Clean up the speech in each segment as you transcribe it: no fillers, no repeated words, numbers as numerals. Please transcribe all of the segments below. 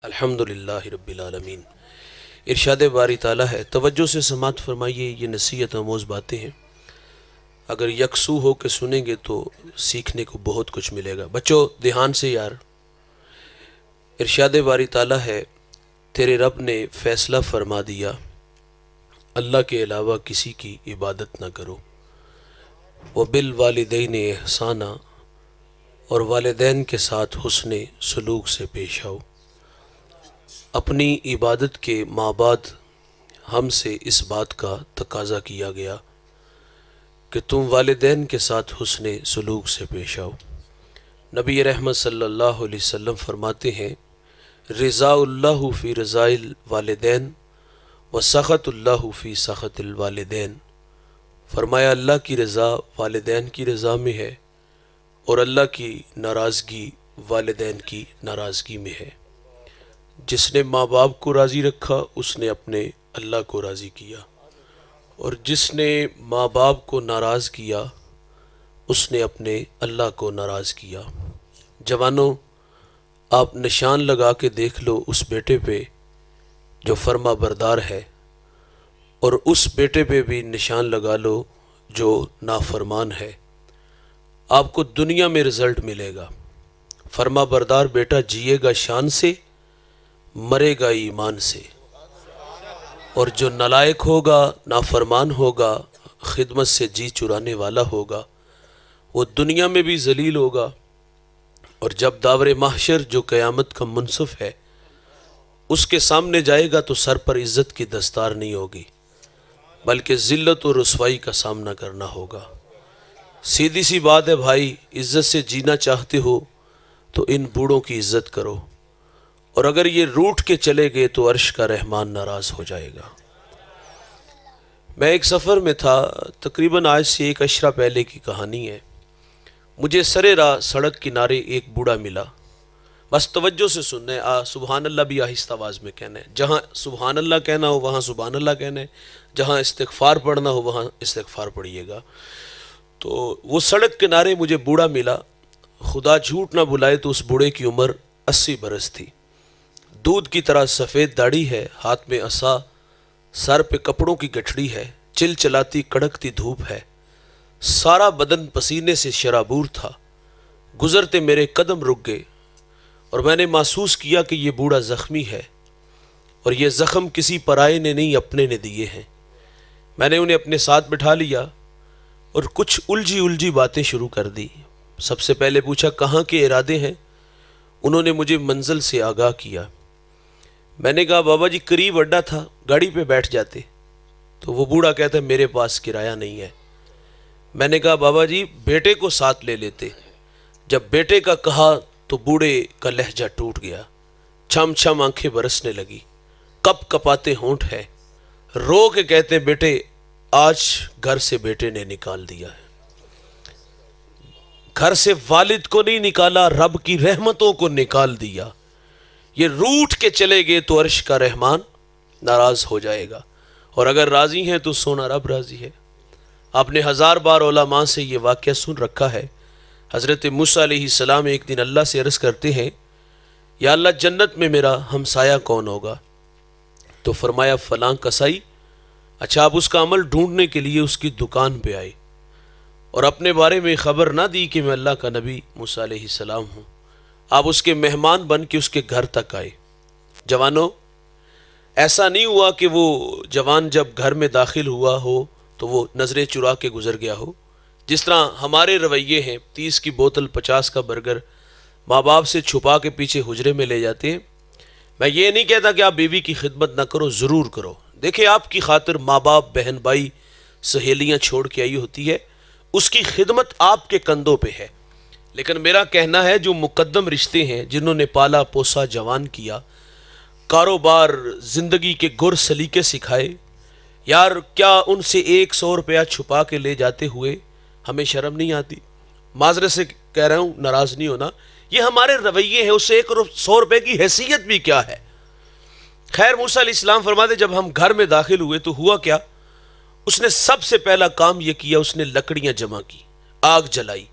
الحمدللہ رب العالمین۔ ارشاد باری تعالیٰ ہے، توجہ سے سماعت فرمائیے، یہ نصیحت آموز باتیں ہیں، اگر یکسو ہو کے سنیں گے تو سیکھنے کو بہت کچھ ملے گا۔ بچوں دھیان سے یار، ارشاد باری تعالیٰ ہے، تیرے رب نے فیصلہ فرما دیا اللہ کے علاوہ کسی کی عبادت نہ کرو، وبالوالدین احسانا، اور والدین کے ساتھ حسن سلوک سے پیش آؤ۔ اپنی عبادت کے ماں بعد ہم سے اس بات کا تقاضا کیا گیا کہ تم والدین کے ساتھ حسن سلوک سے پیش آؤ۔ نبی رحمت صلی اللہ علیہ وسلم فرماتے ہیں، رضا اللہ فی رضا الوالدین و سخط اللہ فی سخط الوالدین۔ فرمایا اللہ کی رضا والدین کی رضا میں ہے اور اللہ کی ناراضگی والدین کی ناراضگی میں ہے۔ جس نے ماں باپ کو راضی رکھا اس نے اپنے اللہ کو راضی کیا، اور جس نے ماں باپ کو ناراض کیا اس نے اپنے اللہ کو ناراض کیا۔ جوانوں، آپ نشان لگا کے دیکھ لو اس بیٹے پہ جو فرما بردار ہے، اور اس بیٹے پہ بھی نشان لگا لو جو نافرمان ہے، آپ کو دنیا میں رزلٹ ملے گا۔ فرما بردار بیٹا جیے گا شان سے، مرے گا ایمان سے، اور جو نالائق ہوگا، نافرمان ہوگا، خدمت سے جی چرانے والا ہوگا، وہ دنیا میں بھی ذلیل ہوگا، اور جب داور محشر جو قیامت کا منصف ہے اس کے سامنے جائے گا تو سر پر عزت کی دستار نہیں ہوگی بلکہ ذلت و رسوائی کا سامنا کرنا ہوگا۔ سیدھی سی بات ہے بھائی، عزت سے جینا چاہتے ہو تو ان بوڑھوں کی عزت کرو، اور اگر یہ روٹ کے چلے گئے تو عرش کا رحمان ناراض ہو جائے گا۔ میں ایک سفر میں تھا، تقریباً آج سے 1 عشرہ پہلے کی کہانی ہے۔ مجھے سرے راہ سڑک کنارے ایک بوڑھا ملا، بس توجہ سے سننا ہے، سبحان اللہ بھی آہستہ آواز میں کہنا ہے، جہاں سبحان اللہ کہنا ہو وہاں سبحان اللہ کہنا ہے، جہاں استغفار پڑھنا ہو وہاں استغفار پڑھیے گا۔ تو وہ سڑک کنارے مجھے بوڑھا ملا، خدا جھوٹ نہ بلائے تو اس بوڑھے کی عمر 80 برس تھی، دودھ کی طرح سفید داڑھی ہے، ہاتھ میں عصا، سر پہ کپڑوں کی گٹھڑی ہے، چل چلاتی کڑکتی دھوپ ہے، سارا بدن پسینے سے شرابور تھا۔ گزرتے میرے قدم رک گئے اور میں نے محسوس کیا کہ یہ بوڑھا زخمی ہے، اور یہ زخم کسی پرائے نے نہیں اپنے نے دیے ہیں۔ میں نے انہیں اپنے ساتھ بٹھا لیا اور کچھ الجھی باتیں شروع کر دی۔ سب سے پہلے پوچھا کہاں کے ارادے ہیں؟ انہوں نے مجھے منزل سے آگاہ کیا۔ میں نے کہا بابا جی قریب اڈا تھا، گاڑی پہ بیٹھ جاتے۔ تو وہ بوڑھا کہتا ہے میرے پاس کرایہ نہیں ہے۔ میں نے کہا بابا جی بیٹے کو ساتھ لے لیتے۔ جب بیٹے کا کہا تو بوڑھے کا لہجہ ٹوٹ گیا، چھم چھم آنکھیں برسنے لگی، کپ کپاتے ہونٹ ہے، رو کے کہتے ہیں بیٹے آج گھر سے بیٹے نے نکال دیا ہے۔ گھر سے والد کو نہیں نکالا، رب کی رحمتوں کو نکال دیا۔ یہ روٹ کے چلے گئے تو عرش کا رحمان ناراض ہو جائے گا، اور اگر راضی ہیں تو سونا رب راضی ہے۔ آپ نے 1000 بار علماء سے یہ واقعہ سن رکھا ہے۔ حضرت موسیٰ علیہ السلام ایک دن اللہ سے عرض کرتے ہیں، یا اللہ جنت میں میرا ہمسایہ کون ہوگا؟ تو فرمایا فلاں کسائی۔ اچھا، آپ اس کا عمل ڈھونڈنے کے لیے اس کی دکان پہ آئے اور اپنے بارے میں خبر نہ دی کہ میں اللہ کا نبی موسیٰ علیہ السلام ہوں۔ آپ اس کے مہمان بن کے اس کے گھر تک آئے۔ جوانوں، ایسا نہیں ہوا کہ وہ جوان جب گھر میں داخل ہوا ہو تو وہ نظریں چرا کے گزر گیا ہو، جس طرح ہمارے رویے ہیں، 30 کی بوتل 50 کا برگر ماں باپ سے چھپا کے پیچھے حجرے میں لے جاتے ہیں۔ میں یہ نہیں کہتا کہ آپ بیوی کی خدمت نہ کرو، ضرور کرو۔ دیکھیں آپ کی خاطر ماں باپ، بہن بھائی، سہیلیاں چھوڑ کے آئی ہوتی ہے، اس کی خدمت آپ کے کندھوں پہ ہے۔ لیکن میرا کہنا ہے جو مقدم رشتے ہیں، جنہوں نے پالا پوسا جوان کیا، کاروبار زندگی کے گر سلیقے سکھائے، یار کیا ان سے 100 روپیہ چھپا کے لے جاتے ہوئے ہمیں شرم نہیں آتی؟ معذرت سے کہہ رہا ہوں، ناراض نہیں ہونا، یہ ہمارے رویے ہیں۔ اس سے 100 روپے کی حیثیت بھی کیا ہے؟ خیر، موسیٰ علیہ السلام فرماتے جب ہم گھر میں داخل ہوئے تو ہوا کیا؟ اس نے سب سے پہلا کام یہ کیا، اس نے لکڑیاں جمع کی، آگ جلائی،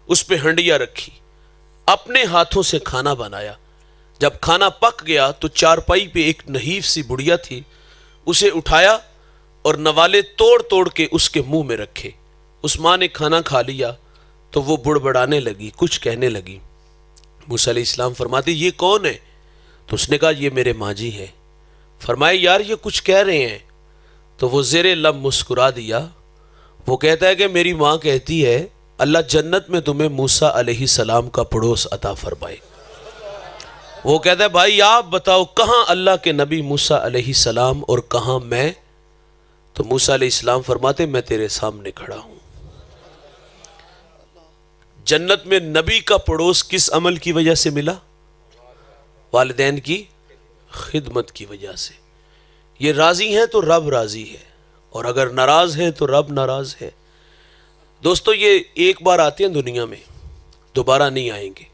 اس پہ ہنڈیاں رکھی، اپنے ہاتھوں سے کھانا بنایا، جب کھانا پک گیا تو چارپائی پہ ایک نحیف سی بڑھیا تھی، اسے اٹھایا اور نوالے توڑ توڑ کے اس کے منہ میں رکھے۔ اس ماں نے کھانا کھا لیا تو وہ بڑبڑانے لگی، کچھ کہنے لگی۔ موسیٰ علیہ السلام فرماتے یہ کون ہے؟ تو اس نے کہا یہ میرے ماں جی ہیں۔ فرمائے یار یہ کچھ کہہ رہے ہیں، تو وہ زیر لب مسکرا دیا۔ وہ کہتا ہے کہ میری ماں کہتی ہے اللہ جنت میں تمہیں موسیٰ علیہ السلام کا پڑوس عطا فرمائے۔ وہ کہتا ہے بھائی آپ بتاؤ کہاں اللہ کے نبی موسیٰ علیہ السلام اور کہاں میں؟ تو موسیٰ علیہ السلام فرماتے میں تیرے سامنے کھڑا ہوں۔ جنت میں نبی کا پڑوس کس عمل کی وجہ سے ملا؟ والدین کی خدمت کی وجہ سے۔ یہ راضی ہیں تو رب راضی ہے، اور اگر ناراض ہیں تو رب ناراض ہے۔ دوستو یہ ایک بار آتے ہیں دنیا میں، دوبارہ نہیں آئیں گے۔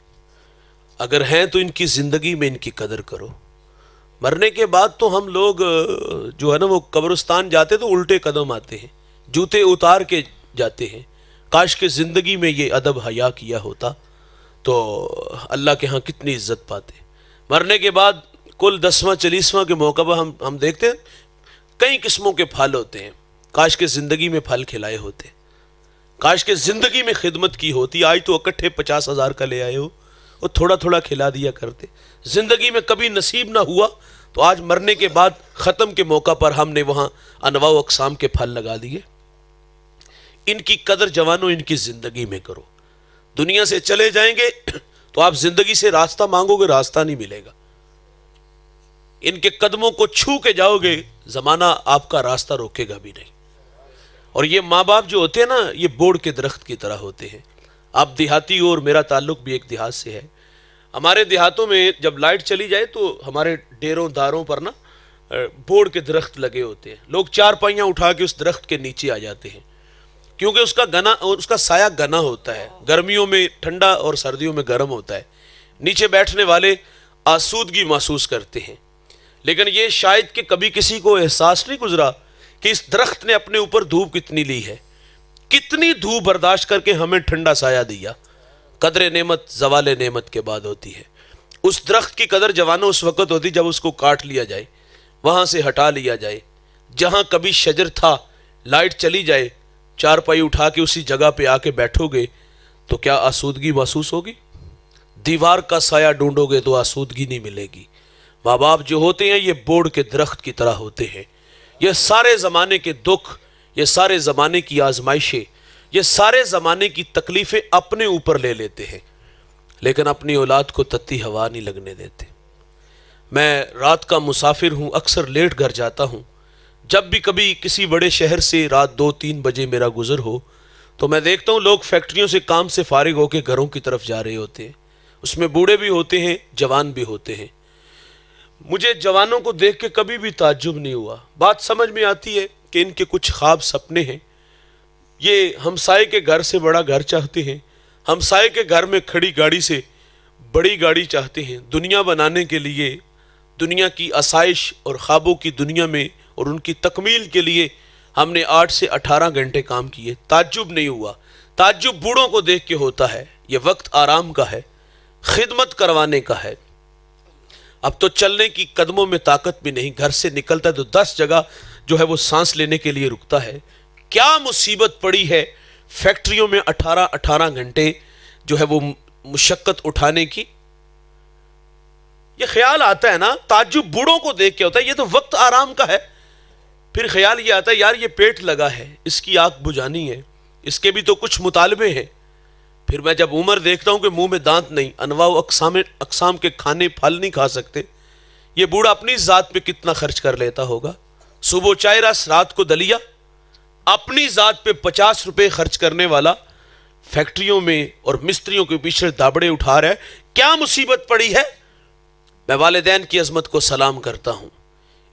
اگر ہیں تو ان کی زندگی میں ان کی قدر کرو۔ مرنے کے بعد تو ہم لوگ جو ہے نا وہ قبرستان جاتے تو الٹے قدم آتے ہیں، جوتے اتار کے جاتے ہیں۔ کاش کہ زندگی میں یہ ادب حیا کیا ہوتا تو اللہ کے ہاں کتنی عزت پاتے۔ مرنے کے بعد کل 10واں 40واں کے موقع پر ہم دیکھتے ہیں کئی قسموں کے پھل ہوتے ہیں۔ کاش کہ زندگی میں پھل کھلائے ہوتے، کاش کہ زندگی میں خدمت کی ہوتی۔ آج تو اکٹھے 50,000 کا لے آئے ہو اور تھوڑا تھوڑا کھلا دیا کرتے۔ زندگی میں کبھی نصیب نہ ہوا تو آج مرنے کے بعد ختم کے موقع پر ہم نے وہاں انواع و اقسام کے پھل لگا دیے۔ ان کی قدر جوانوں ان کی زندگی میں کرو۔ دنیا سے چلے جائیں گے تو آپ زندگی سے راستہ مانگو گے، راستہ نہیں ملے گا۔ ان کے قدموں کو چھو کے جاؤ گے، زمانہ آپ کا راستہ روکے گا بھی نہیں۔ اور یہ ماں باپ جو ہوتے ہیں نا یہ بوڑ کے درخت کی طرح ہوتے ہیں۔ آپ دیہاتی ہو اور میرا تعلق بھی ایک دیہات سے ہے۔ ہمارے دیہاتوں میں جب لائٹ چلی جائے تو ہمارے ڈیروں داروں پر نا بوڑ کے درخت لگے ہوتے ہیں۔ لوگ چارپائیاں اٹھا کے اس درخت کے نیچے آ جاتے ہیں، کیونکہ اس کا سایہ گنا ہوتا ہے، گرمیوں میں ٹھنڈا اور سردیوں میں گرم ہوتا ہے۔ نیچے بیٹھنے والے آسودگی محسوس کرتے ہیں، لیکن یہ شاید کہ کبھی کسی کو احساس نہیں گزرا کہ اس درخت نے اپنے اوپر دھوپ کتنی لی ہے، کتنی دھوپ برداشت کر کے ہمیں ٹھنڈا سایہ دیا۔ قدر نعمت زوال نعمت کے بعد ہوتی ہے۔ اس درخت کی قدر جوانوں اس وقت ہوتی جب اس کو کاٹ لیا جائے، وہاں سے ہٹا لیا جائے۔ جہاں کبھی شجر تھا لائٹ چلی جائے، چارپائی اٹھا کے اسی جگہ پہ آ کے بیٹھو گے تو کیا آسودگی محسوس ہوگی؟ دیوار کا سایہ ڈھونڈو گے تو آسودگی نہیں ملے گی۔ ماں باپ جو ہوتے ہیں یہ بوڑ کے درخت کی طرح ہوتے ہیں۔ یہ سارے زمانے کے دکھ، یہ سارے زمانے کی آزمائشیں، یہ سارے زمانے کی تکلیفیں اپنے اوپر لے لیتے ہیں، لیکن اپنی اولاد کو تتی ہوا نہیں لگنے دیتے۔ میں رات کا مسافر ہوں، اکثر لیٹ گھر جاتا ہوں۔ جب بھی کبھی کسی بڑے شہر سے رات 2-3 بجے میرا گزر ہو تو میں دیکھتا ہوں لوگ فیکٹریوں سے کام سے فارغ ہو کے گھروں کی طرف جا رہے ہوتے ہیں۔ اس میں بوڑھے بھی ہوتے ہیں، جوان بھی ہوتے ہیں۔ مجھے جوانوں کو دیکھ کے کبھی بھی تعجب نہیں ہوا۔ بات سمجھ میں آتی ہے کہ ان کے کچھ خواب سپنے ہیں۔ یہ ہمسائے کے گھر سے بڑا گھر چاہتے ہیں، ہمسائے کے گھر میں کھڑی گاڑی سے بڑی گاڑی چاہتے ہیں۔ دنیا بنانے کے لیے، دنیا کی آسائش اور خوابوں کی دنیا میں اور ان کی تکمیل کے لیے ہم نے 8 سے 18 گھنٹے کام کیے۔ تعجب نہیں ہوا۔ تعجب بوڑھوں کو دیکھ کے ہوتا ہے۔ یہ وقت آرام کا ہے، خدمت کروانے کا ہے۔ اب تو چلنے کی قدموں میں طاقت بھی نہیں، گھر سے نکلتا ہے تو 10 جگہ جو ہے وہ سانس لینے کے لیے رکتا ہے۔ کیا مصیبت پڑی ہے فیکٹریوں میں 18 گھنٹے جو ہے وہ مشقت اٹھانے کی۔ یہ خیال آتا ہے نا، تعجب بوڑھوں کو دیکھ کے ہوتا ہے، یہ تو وقت آرام کا ہے۔ پھر خیال یہ آتا ہے یار یہ پیٹ لگا ہے، اس کی آنکھ بجھانی ہے، اس کے بھی تو کچھ مطالبے ہیں۔ پھر میں جب عمر دیکھتا ہوں کہ منہ میں دانت نہیں، انواع و اقسام کے کھانے پھل نہیں کھا سکتے، یہ بوڑھا اپنی ذات پہ کتنا خرچ کر لیتا ہوگا۔ صبح چائے رس، رات کو دلیا، اپنی ذات پہ 50 روپے خرچ کرنے والا فیکٹریوں میں اور مستریوں کے پیچھے دابڑے اٹھا رہا ہے۔ کیا مصیبت پڑی ہے؟ میں والدین کی عظمت کو سلام کرتا ہوں۔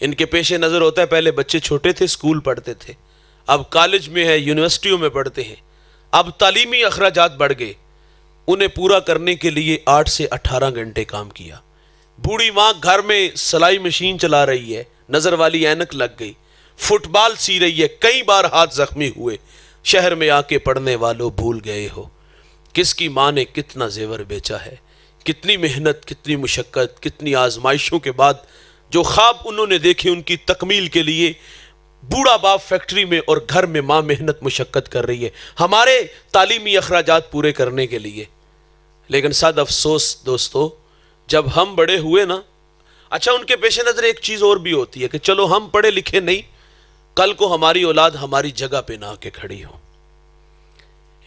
ان کے پیش نظر ہوتا ہے پہلے بچے چھوٹے تھے، اسکول پڑھتے تھے، اب کالج میں ہے، یونیورسٹیوں میں پڑھتے ہیں، اب تعلیمی اخراجات بڑھ گئے۔ انہیں پورا کرنے کے لیے 8 سے 18 گھنٹے کام کیا۔ بوڑھی ماں گھر میں سلائی مشین چلا رہی ہے، نظر والی اینک لگ گئی، فٹ بال سی رہی ہے، کئی بار ہاتھ زخمی ہوئے۔ شہر میں آ کے پڑھنے والوں بھول گئے ہو کس کی ماں نے کتنا زیور بیچا ہے، کتنی محنت، کتنی مشقت، کتنی آزمائشوں کے بعد جو خواب انہوں نے دیکھے ان کی تکمیل کے لیے بوڑھا باپ فیکٹری میں اور گھر میں ماں محنت مشقت کر رہی ہے ہمارے تعلیمی اخراجات پورے کرنے کے لیے. لیکن صد افسوس دوستو، جب ہم بڑے ہوئے نا، اچھا ان کے پیش نظر ایک چیز اور بھی ہوتی ہے کہ چلو ہم پڑھے لکھے نہیں، کل کو ہماری اولاد ہماری جگہ پہ نہ آ کے کھڑی ہو.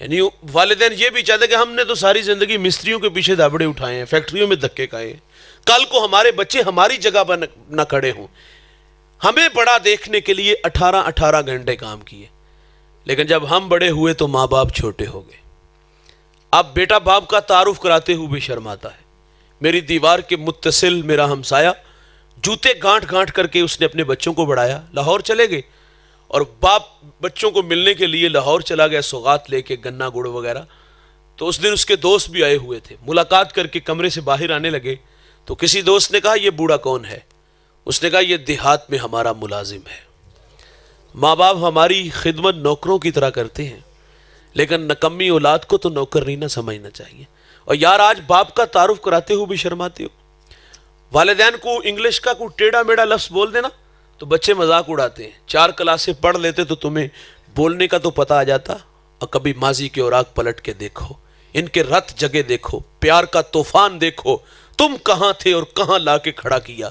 یعنی والدین یہ بھی چاہتے کہ ہم نے تو ساری زندگی مستریوں کے پیچھے دھابڑے اٹھائے ہیں، فیکٹریوں میں دھکے کھائے ہیں، کل کو ہمارے بچے ہماری جگہ پر نہ کھڑے ہوں. ہمیں بڑا دیکھنے کے لیے 18 گھنٹے کام کیے، لیکن جب ہم بڑے ہوئے تو ماں باپ چھوٹے ہو گئے. اب بیٹا باپ کا تعارف کراتے ہوئے بھی شرماتا ہے. میری دیوار کے متصل میرا ہمسایہ جوتے گانٹ گانٹ کر کے اس نے اپنے بچوں کو بڑھایا، لاہور چلے گئے اور باپ بچوں کو ملنے کے لیے لاہور چلا گیا سوغات لے کے، گنا گڑ وغیرہ. تو اس دن اس کے دوست بھی آئے ہوئے تھے. ملاقات کر کے کمرے سے باہر آنے لگے تو کسی دوست نے کہا یہ بوڑھا کون ہے؟ اس نے کہا یہ دیہات میں ہمارا ملازم ہے. ماں باپ ہماری خدمت نوکروں کی طرح کرتے ہیں، لیکن نکمی اولاد کو تو نوکر نہیں نہ سمجھنا چاہیے. اور یار آج باپ کا تعارف کراتے ہوئے بھی شرماتے ہو. والدین کو انگلش کا کوئی ٹیڑھا میڑھا لفظ بول دینا تو بچے مذاق اڑاتے ہیں. 4 کلاسیں پڑھ لیتے تو تمہیں بولنے کا تو پتہ آ جاتا. اور کبھی ماضی کے اوراق پلٹ کے دیکھو، ان کے رت جگہ دیکھو، پیار کا طوفان دیکھو، تم کہاں تھے اور کہاں لا کے کھڑا کیا.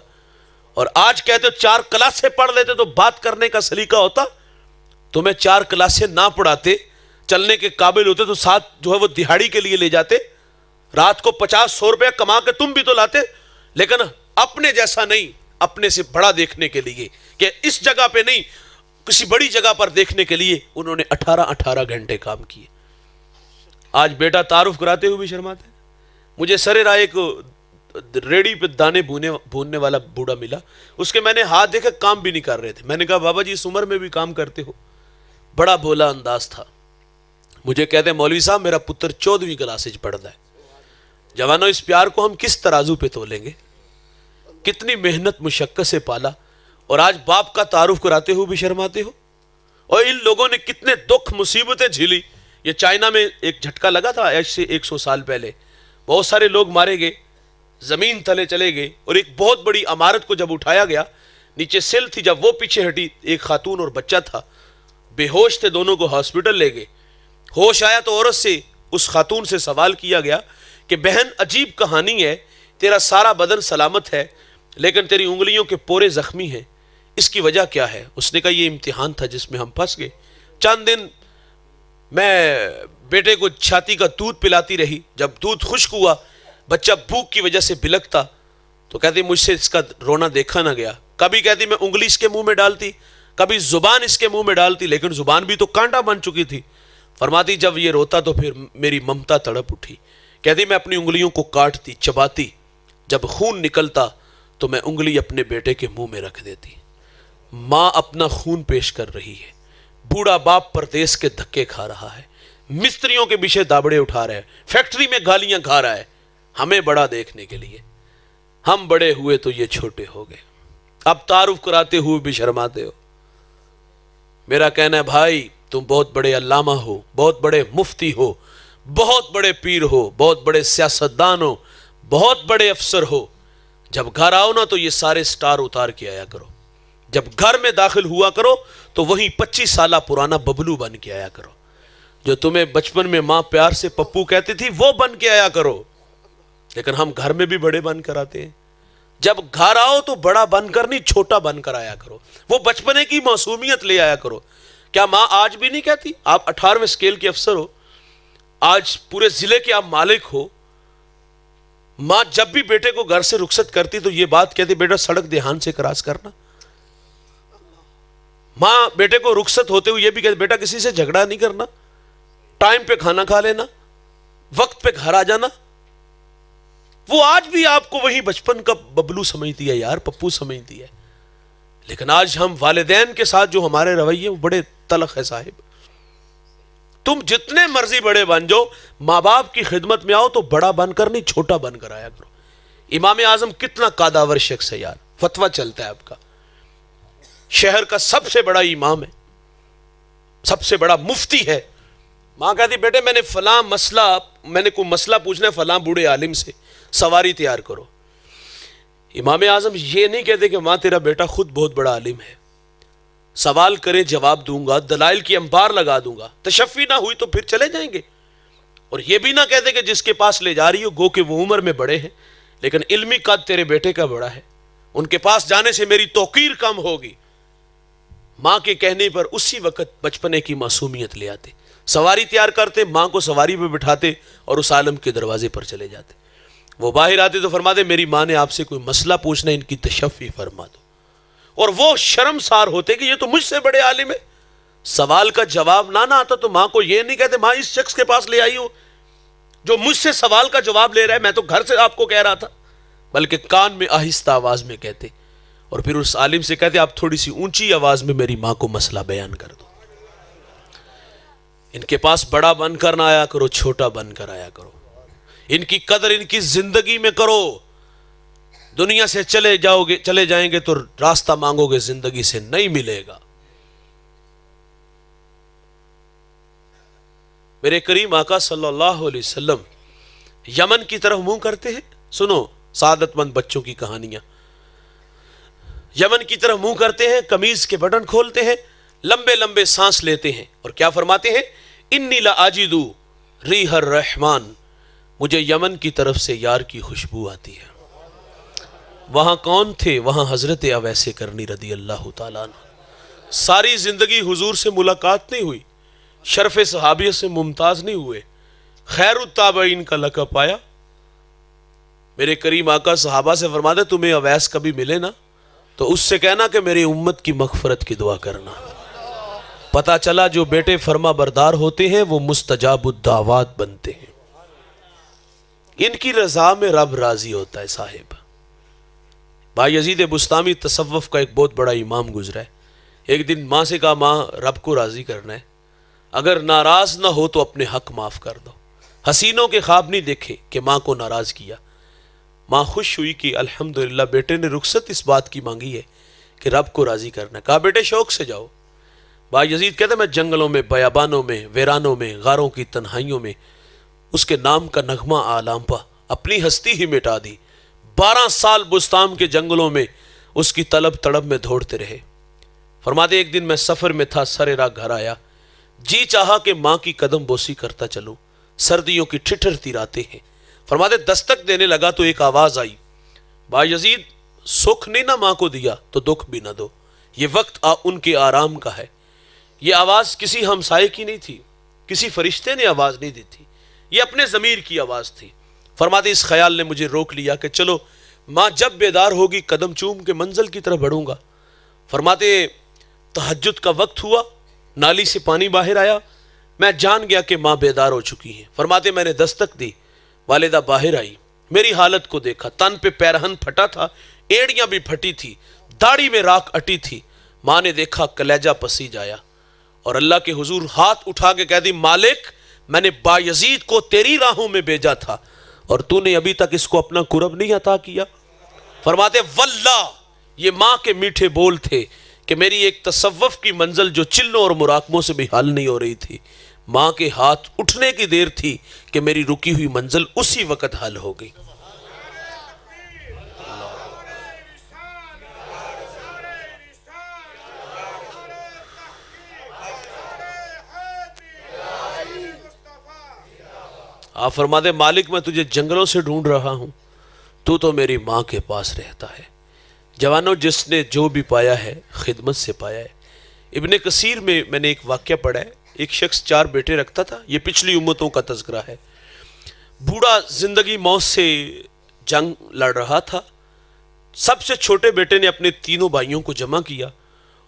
اور آج کہتے ہو 4 کلاسیں پڑھ لیتے تو بات کرنے کا سلیقہ ہوتا. تمہیں 4 کلاسیں نہ پڑھاتے، چلنے کے قابل ہوتے تو ساتھ جو ہے وہ دہاڑی کے لیے لے جاتے، رات کو 50-100 روپے کما کے تم بھی تو لاتے. لیکن اپنے جیسا نہیں، اپنے سے بڑا دیکھنے کے لیے کہ اس جگہ پہ نہیں کسی بڑی جگہ پر دیکھنے کے لیے انہوں نے 18 گھنٹے کام کیے. آج بیٹا تعارف کراتے ہوئے بھی شرماتے ہیں. مجھے سرے راہ ایک ریڑی پہ دانے بھوننے والا بوڑھا ملا. اس کے میں نے ہاتھ دیکھا کام بھی نہیں کر رہے تھے. میں نے کہا بابا جی اس عمر میں بھی کام کرتے ہو؟ بڑا بھولا انداز تھا. مجھے کہتے ہیں مولوی صاحب میرا پتر 14ویں کلاس پڑھتا ہے. جوانوں اس پیار کو ہم کس ترازو پہ تولیں گے؟ کتنی محنت مشقت سے پالا اور آج باپ کا تعارف کراتے ہوئے بھی شرماتے ہو. اور ان لوگوں نے کتنے دکھ مصیبتیں جھیلی. یہ چائنا میں ایک جھٹکا لگا تھا آج سے 100 سال پہلے، بہت سارے لوگ مارے گئے، زمین تلے چلے گئے، اور ایک بہت بڑی عمارت کو جب اٹھایا گیا، نیچے سیل تھی، جب وہ پیچھے ہٹی ایک خاتون اور بچہ تھا، بے ہوش تھے، دونوں کو ہاسپٹل لے گئے. ہوش آیا تو عورت سے، اس خاتون سے سوال کیا گیا کہ بہن عجیب کہانی ہے، تیرا سارا بدن سلامت ہے لیکن تیری انگلیوں کے پورے زخمی ہیں، اس کی وجہ کیا ہے؟ اس نے کہا یہ امتحان تھا جس میں ہم پھنس گئے. چند دن میں بیٹے کو چھاتی کا دودھ پلاتی رہی، جب دودھ خشک ہوا بچہ بھوک کی وجہ سے بلکتا تو کہتی مجھ سے اس کا رونا دیکھا نہ گیا. کبھی کہتی میں انگلی اس کے منہ میں ڈالتی، کبھی زبان اس کے منہ میں ڈالتی، لیکن زبان بھی تو کانٹا بن چکی تھی. فرماتی جب یہ روتا تو پھر میری ممتا تڑپ اٹھی. کہتی میں اپنی انگلیوں کو کاٹتی، چباتی، جب خون نکلتا تو میں انگلی اپنے بیٹے کے منہ میں رکھ دیتی. ماں اپنا خون پیش کر رہی ہے، بوڑھا باپ پردیس کے دھکے کھا رہا ہے، مستریوں کے پیچھے دابڑے اٹھا رہا ہے، فیکٹری میں گالیاں کھا رہا ہے ہمیں بڑا دیکھنے کے لیے. ہم بڑے ہوئے تو یہ چھوٹے ہو گئے. اب تعارف کراتے ہوئے بھی شرماتے ہو. میرا کہنا ہے بھائی تم بہت بڑے علامہ ہو، بہت بڑے مفتی ہو، بہت بڑے پیر ہو، بہت بڑے سیاستدان ہو، بہت بڑے افسر ہو. جب گھر آؤ نا تو یہ سارے سٹار اتار کے آیا کرو. جب گھر میں داخل ہوا کرو تو وہیں 25 سالہ پرانا ببلو بن کے آیا کرو. جو تمہیں بچپن میں ماں پیار سے پپو کہتی تھی وہ بن کے آیا کرو. لیکن ہم گھر میں بھی بڑے بن کر آتے ہیں. جب گھر آؤ تو بڑا بن کر نہیں، چھوٹا بن کر آیا کرو. وہ بچپنے کی معصومیت لے آیا کرو. کیا ماں آج بھی نہیں کہتی؟ آپ 18ویں اسکیل کے افسر ہو، آج پورے ضلع کے آپ مالک ہو. ماں جب بھی بیٹے کو گھر سے رخصت کرتی تو یہ بات کہتی بیٹا سڑک دھیان سے کراس کرنا. ماں بیٹے کو رخصت ہوتے ہوئے یہ بھی کہتی بیٹا کسی سے جھگڑا نہیں کرنا، ٹائم پہ کھانا کھا لینا، وقت پہ گھر آ جانا. وہ آج بھی آپ کو وہی بچپن کا ببلو سمجھتی ہے یار، پپو سمجھتی ہے. لیکن آج ہم والدین کے ساتھ جو ہمارے رویے وہ بڑے تلخ ہے صاحب. تم جتنے مرضی بڑے بن جاؤ، ماں باپ کی خدمت میں آؤ تو بڑا بن کر نہیں، چھوٹا بن کر آیا کرو. امام اعظم کتنا قاداور شخص ہے یار، فتویٰ چلتا ہے آپ کا، شہر کا سب سے بڑا امام ہے، سب سے بڑا مفتی ہے، ماں کہتی بیٹے میں نے کوئی مسئلہ پوچھنا ہے فلاں بوڑھے عالم سے، سواری تیار کرو۔ امام اعظم یہ نہیں کہتے کہ ماں تیرا بیٹا خود بہت بڑا عالم ہے، سوال کرے جواب دوں گا، دلائل کی انبار لگا دوں گا، تشفی نہ ہوئی تو پھر چلے جائیں گے۔ اور یہ بھی نہ کہتے کہ جس کے پاس لے جا رہی ہو گو کہ وہ عمر میں بڑے ہیں لیکن علمی قد تیرے بیٹے کا بڑا ہے، ان کے پاس جانے سے میری توقیر کم ہوگی۔ ماں کے کہنے پر اسی وقت بچپنے کی معصومیت لے آتے، سواری تیار کرتے، ماں کو سواری پہ بٹھاتے اور اس عالم کے دروازے پر چلے جاتے۔ وہ باہر آتے تو فرماتے میری ماں نے آپ سے کوئی مسئلہ پوچھنا ہے، ان کی تشفی فرما دو۔ اور وہ شرمسار ہوتے کہ یہ تو مجھ سے بڑے عالم ہے۔ سوال کا جواب نہ آتا تو ماں کو یہ نہیں کہتے ماں اس شخص کے پاس لے آئی ہو جو مجھ سے سوال کا جواب لے رہا ہے، میں تو گھر سے آپ کو کہہ رہا تھا، بلکہ کان میں آہستہ آواز میں کہتے اور پھر اس عالم سے کہتے آپ تھوڑی سی اونچی آواز میں میری ماں کو مسئلہ بیان کر دو۔ ان کے پاس بڑا بن کر نہ آیا کرو، چھوٹا بن کر آیا کرو، ان کی قدر ان کی زندگی میں کرو۔ دنیا سے چلے جائیں گے تو راستہ مانگو گے، زندگی سے نہیں ملے گا۔ میرے کریم آقا صلی اللہ علیہ وسلم یمن کی طرف منہ کرتے ہیں، سنو سعادت مند بچوں کی کہانیاں۔ یمن کی طرف منہ کرتے ہیں، قمیض کے بٹن کھولتے ہیں، لمبے لمبے سانس لیتے ہیں اور کیا فرماتے ہیں؟ انی لاجد ریح الرحمن، مجھے یمن کی طرف سے یار کی خوشبو آتی ہے۔ وہاں کون تھے؟ وہاں حضرت اویس کرنی رضی اللہ تعالیٰ عنہ۔ ساری زندگی حضور سے ملاقات نہیں ہوئی، شرف صحابیت سے ممتاز نہیں ہوئے، خیر التابعین کا لقب پایا۔ میرے کریم آقا صحابہ سے فرماتے تمہیں اویس کبھی ملے نا تو اس سے کہنا کہ میری امت کی مغفرت کی دعا کرنا۔ پتہ چلا جو بیٹے فرما بردار ہوتے ہیں وہ مستجاب الدعوات بنتے ہیں، ان کی رضا میں رب راضی ہوتا ہے۔ صاحب بھائی یزید بستامی تصوف کا ایک بہت بڑا امام گزرا ہے۔ ایک دن ماں سے کہا ماں رب کو راضی کرنا ہے، اگر ناراض نہ ہو تو اپنے حق معاف کر دو۔ حسینوں کے خواب نہیں دیکھے کہ ماں کو ناراض کیا۔ ماں خوش ہوئی کہ الحمدللہ بیٹے نے رخصت اس بات کی مانگی ہے کہ رب کو راضی کرنا ہے۔ کہا بیٹے شوق سے جاؤ۔ بھائی یزید کہتے میں جنگلوں میں، بیابانوں میں، ویرانوں میں، غاروں کی تنہائیوں میں اس کے نام کا نغمہ آلامپا، اپنی ہستی ہی مٹا دی۔ 12 سال بستام کے جنگلوں میں اس کی طلب تڑب میں دھوڑتے رہے۔ فرماتے ایک دن میں سفر میں تھا، سرے راہ گھر آیا، جی چاہا کہ ماں کی قدم بوسی کرتا چلوں، سردیوں کی ٹھٹھرتی راتیں ہیں۔ فرماتے دستک دینے لگا تو ایک آواز آئی، بھائی یزید سکھ نہیں نہ ماں کو دیا تو دکھ بھی نہ دو، یہ وقت ان کے آرام کا ہے۔ یہ آواز کسی ہمسائے کی نہیں تھی، کسی فرشتے نے آواز نہیں دی تھی، یہ اپنے ضمیر کی آواز تھی۔ فرماتے اس خیال نے مجھے روک لیا کہ چلو ماں جب بیدار ہوگی قدم چوم کے منزل کی طرف بڑھوں گا۔ فرماتے تہجد کا وقت ہوا، نالی سے پانی باہر آیا، میں جان گیا کہ ماں بیدار ہو چکی ہیں۔ فرماتے میں نے دستک دی، والدہ باہر آئی، میری حالت کو دیکھا، تن پہ پیرہن پھٹا تھا، ایڑیاں بھی پھٹی تھی، داڑھی میں راکھ اٹی تھی۔ ماں نے دیکھا، کلیجہ پسیج آیا اور اللہ کے حضور ہاتھ اٹھا کے کہہ دی مالک میں نے بایزید کو تیری راہوں میں بھیجا تھا اور تو نے ابھی تک اس کو اپنا قرب نہیں عطا کیا۔ فرماتے واللہ یہ ماں کے میٹھے بول تھے کہ میری ایک تصوف کی منزل جو چلوں اور مراقبوں سے بھی حل نہیں ہو رہی تھی، ماں کے ہاتھ اٹھنے کی دیر تھی کہ میری رکی ہوئی منزل اسی وقت حل ہو گئی۔ آپ فرماتے مالک میں تجھے جنگلوں سے ڈھونڈ رہا ہوں، تو میری ماں کے پاس رہتا ہے۔ جوانوں جس نے جو بھی پایا ہے خدمت سے پایا ہے۔ ابن کثیر میں نے ایک واقعہ پڑھا ہے، ایک شخص 4 بیٹے رکھتا تھا، یہ پچھلی امتوں کا تذکرہ ہے۔ بوڑھا زندگی موت سے جنگ لڑ رہا تھا، سب سے چھوٹے بیٹے نے اپنے تینوں بھائیوں کو جمع کیا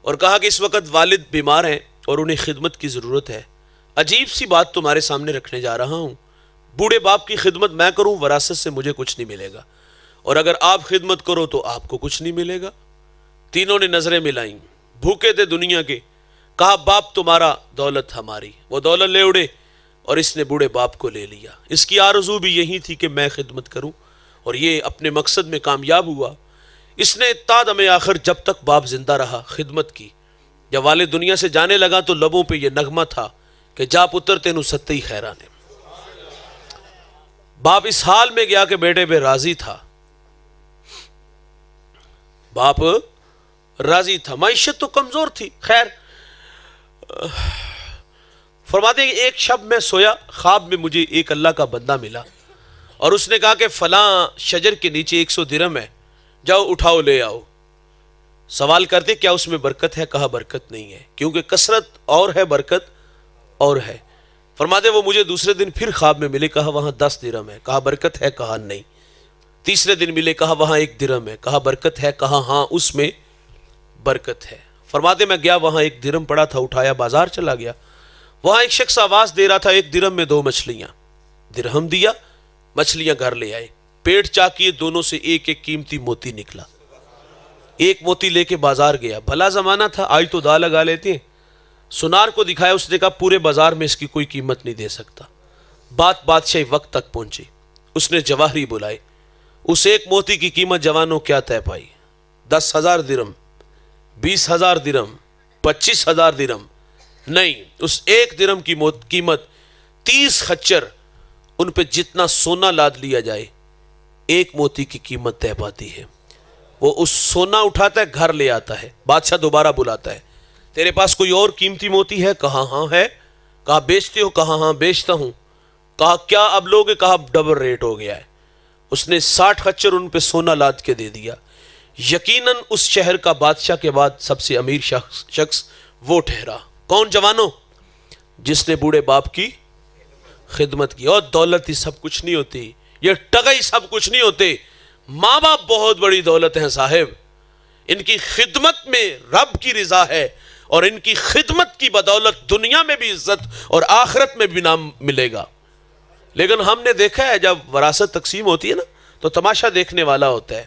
اور کہا کہ اس وقت والد بیمار ہیں اور انہیں خدمت کی ضرورت ہے، عجیب سی بات تمہارے سامنے رکھنے جا رہا ہوں، بوڑھے باپ کی خدمت میں کروں وراثت سے مجھے کچھ نہیں ملے گا، اور اگر آپ خدمت کرو تو آپ کو کچھ نہیں ملے گا۔ تینوں نے نظریں ملائیں، بھوکے تھے دنیا کے، کہا باپ تمہارا دولت ہماری، وہ دولت لے اڑے اور اس نے بوڑھے باپ کو لے لیا۔ اس کی آرزو بھی یہی تھی کہ میں خدمت کروں اور یہ اپنے مقصد میں کامیاب ہوا۔ اس نے تا دم آخر جب تک باپ زندہ رہا خدمت کی۔ جب والد دنیا سے جانے لگا تو لبوں پہ یہ نغمہ تھا کہ جا پتر تینوں ستے ہی خیرانے. باپ اس حال میں گیا کہ بیٹے پہ راضی تھا. باپ راضی تھا, معیشت تو کمزور تھی. خیر, فرماتے ہیں کہ ایک شب میں سویا, خواب میں مجھے ایک اللہ کا بندہ ملا اور اس نے کہا کہ فلاں شجر کے نیچے 100 درہم ہے, جاؤ اٹھاؤ لے آؤ. سوال کرتے کیا اس میں برکت ہے؟ کہا برکت نہیں ہے, کیونکہ کثرت اور ہے, برکت اور ہے. فرماتے وہ مجھے دوسرے دن پھر خواب میں ملے, کہا وہاں 10 درہم ہے. کہا برکت ہے؟ کہا نہیں. تیسرے دن ملے, کہا وہاں 1 درہم ہے. کہا برکت ہے؟ کہا ہاں اس میں برکت ہے. فرماتے میں گیا, وہاں 1 درہم پڑا تھا, اٹھایا بازار چلا گیا. وہاں ایک شخص آواز دے رہا تھا, 1 درہم میں 2 مچھلیاں. درہم دیا, مچھلیاں گھر لے آئے, پیٹ چاکیے, دونوں سے ایک ایک قیمتی موتی نکلا. ایک موتی لے کے بازار گیا. بھلا زمانہ تھا, آج تو دا لگا لیتے ہیں. سنار کو دکھایا, اس نے کہا پورے بازار میں اس کی کوئی قیمت نہیں دے سکتا. بات بادشاہی وقت تک پہنچی. اس نے جواہری بلائے. اس ایک موتی کی قیمت جوانوں کیا طے پائی؟ 10,000 درہم, 20,000 درہم, 25,000 درہم نہیں, اس 1 درہم کی قیمت 30 خچر, ان پہ جتنا سونا لاد لیا جائے ایک موتی کی قیمت طے پاتی ہے. وہ اس سونا اٹھاتا ہے, گھر لے آتا ہے. بادشاہ دوبارہ بلاتا ہے, تیرے پاس کوئی اور قیمتی موتی ہے؟ کہا ہاں ہے. کہا بیچتے ہو؟ کہا ہاں بیچتا ہوں. کہا کیا اب لوگے؟ کہا ڈبل ریٹ ہو گیا ہے. اس نے 60 خچر ان پہ سونا لاد کے دے دیا. یقیناً اس شہر کا بادشاہ کے بعد سب سے امیر شخص وہ ٹھہرا. کون جوانوں؟ جس نے بوڑھے باپ کی خدمت کی. اور دولت ہی سب کچھ نہیں ہوتی, یہ ٹگئی سب کچھ نہیں ہوتے. ماں باپ بہت بڑی دولت ہیں صاحب. ان کی خدمت میں رب کی رضا ہے, اور ان کی خدمت کی بدولت دنیا میں بھی عزت اور آخرت میں بھی نام ملے گا. لیکن ہم نے دیکھا ہے جب وراثت تقسیم ہوتی ہے نا, تو تماشا دیکھنے والا ہوتا ہے.